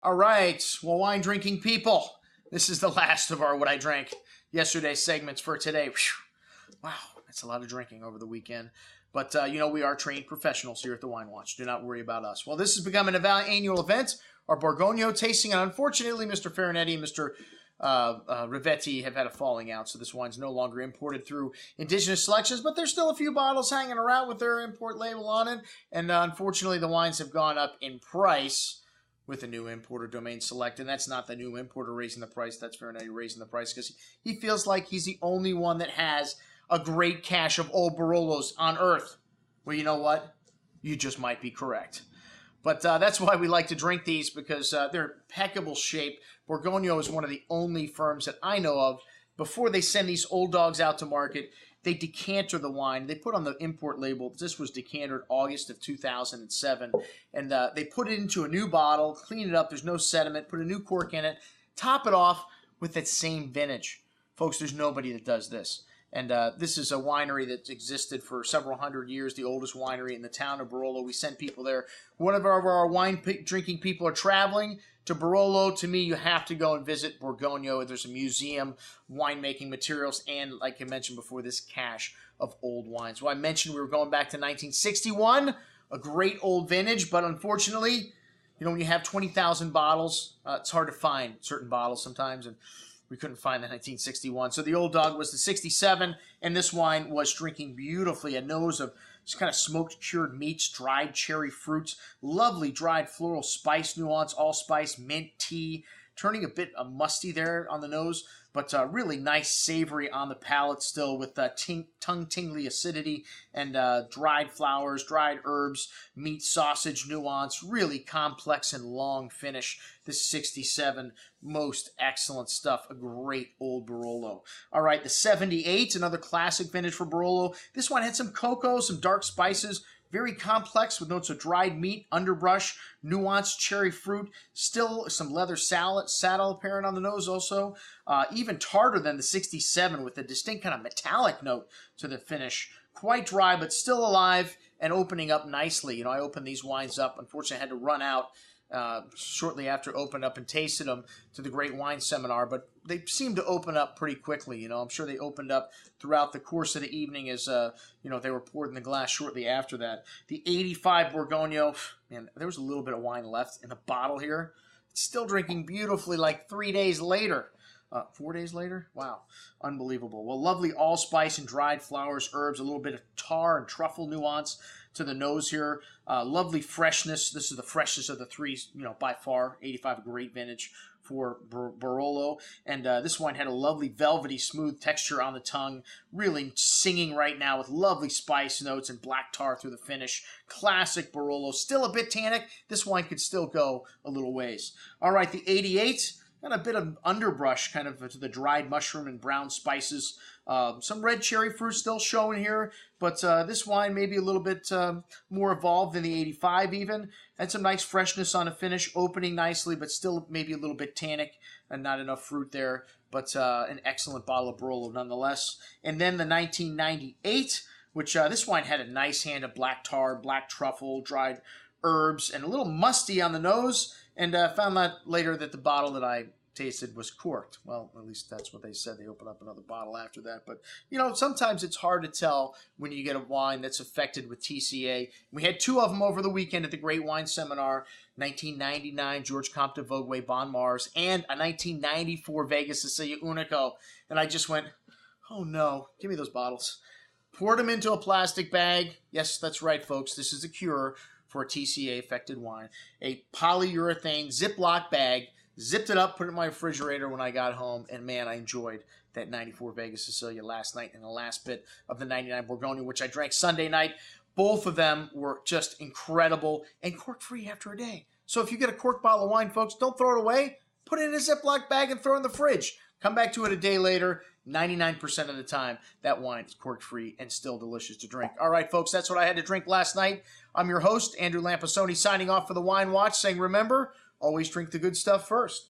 All right, well, wine drinking people, this is the last of our What I Drank Yesterday segments for today. Whew. Wow, that's a lot of drinking over the weekend. But, we are trained professionals here at the Wine Watch. Do not worry about us. Well, this has become an annual event, our Borgogno tasting, and unfortunately, Mr. Ferranetti and Mr. Rivetti have had a falling out, so this wine's no longer imported through indigenous selections, but there's still a few bottles hanging around with their import label on it, and unfortunately, the wines have gone up in price with the new importer domain select, and that's not the new importer raising the price, that's Ferranetti raising the price, because he feels like he's the only one that has a great cache of old Barolos on Earth. Well, you know what? You just might be correct. But that's why we like to drink these, because they're impeccable shape. Borgogno is one of the only firms that I know of, before they send these old dogs out to market, they decanter the wine. They put on the import label, this was decanted August of 2007, and they put it into a new bottle, clean it up, there's no sediment, put a new cork in it, top it off with that same vintage. Folks, there's nobody that does this. And this is a winery that's existed for several hundred years, the oldest winery in the town of Barolo. We send people there. Whenever our wine-drinking people are traveling to Barolo, to me, you have to go and visit Borgogno. There's a museum, winemaking materials, and, like I mentioned before, this cache of old wines. Well, I mentioned we were going back to 1961, a great old vintage, but unfortunately, when you have 20,000 bottles, it's hard to find certain bottles sometimes, and we couldn't find the 1961. So the old dog was the 67, and this wine was drinking beautifully. A nose of just kind of smoked cured meats, dried cherry fruits, lovely dried floral spice nuance, allspice, mint tea, turning a bit musty there on the nose, but really nice savory on the palate still, with tongue-tingly acidity and dried flowers, dried herbs, meat, sausage nuance, really complex and long finish. This 67, most excellent stuff, a great old Barolo. All right, the 78, another classic vintage for Barolo. This one had some cocoa, some dark spices, very complex with notes of dried meat, underbrush, nuanced cherry fruit, still some leather saddle apparent on the nose also. Even tartar than the 67 with a distinct kind of metallic note to the finish. Quite dry, but still alive and opening up nicely. I opened these wines up. Unfortunately, I had to run out shortly after opened up and tasted them to the Great Wine Seminar, but they seemed to open up pretty quickly. I'm sure they opened up throughout the course of the evening as they were poured in the glass shortly after that. The 85 Borgogno, man, there was a little bit of wine left in the bottle here. It's still drinking beautifully like 3 days later. 4 days later? Wow. Unbelievable. Well, lovely allspice and dried flowers, herbs, a little bit of tar and truffle nuance to the nose here. Lovely freshness. This is the freshest of the three, by far. 85, a great vintage for Barolo. And this wine had a lovely velvety, smooth texture on the tongue. Really singing right now with lovely spice notes and black tar through the finish. Classic Barolo. Still a bit tannic. This wine could still go a little ways. All right, the 88. Got a bit of underbrush kind of to the dried mushroom and brown spices. Some red cherry fruit still showing here, but this wine may be a little bit more evolved than the 85 even. Had some nice freshness on the finish, opening nicely, but still maybe a little bit tannic and not enough fruit there. But an excellent bottle of Barolo nonetheless. And then the 1998, which this wine had a nice hand of black tar, black truffle, dried herbs, and a little musty on the nose. And found out later that the bottle that I tasted was corked. Well, at least that's what they said. They opened up another bottle after that. But, sometimes it's hard to tell when you get a wine that's affected with TCA. We had two of them over the weekend at the Great Wine Seminar. 1999 George Comte de Vogüé Bon Mars and a 1994 Vegas Sicilia Unico. And I just went, oh no, give me those bottles. Poured them into a plastic bag. Yes, that's right, folks. This is a cure for a TCA-affected wine. A polyurethane Ziploc bag, zipped it up, put it in my refrigerator when I got home, and man, I enjoyed that 94 Vegas Sicilia last night and the last bit of the 99 Borgogno, which I drank Sunday night. Both of them were just incredible and cork-free after a day. So if you get a cork bottle of wine, folks, don't throw it away. Put it in a Ziploc bag and throw it in the fridge. Come back to it a day later. 99% of the time, that wine is cork-free and still delicious to drink. All right, folks, that's what I had to drink last night. I'm your host, Andrew Lampasoni, signing off for the Wine Watch, saying, remember, always drink the good stuff first.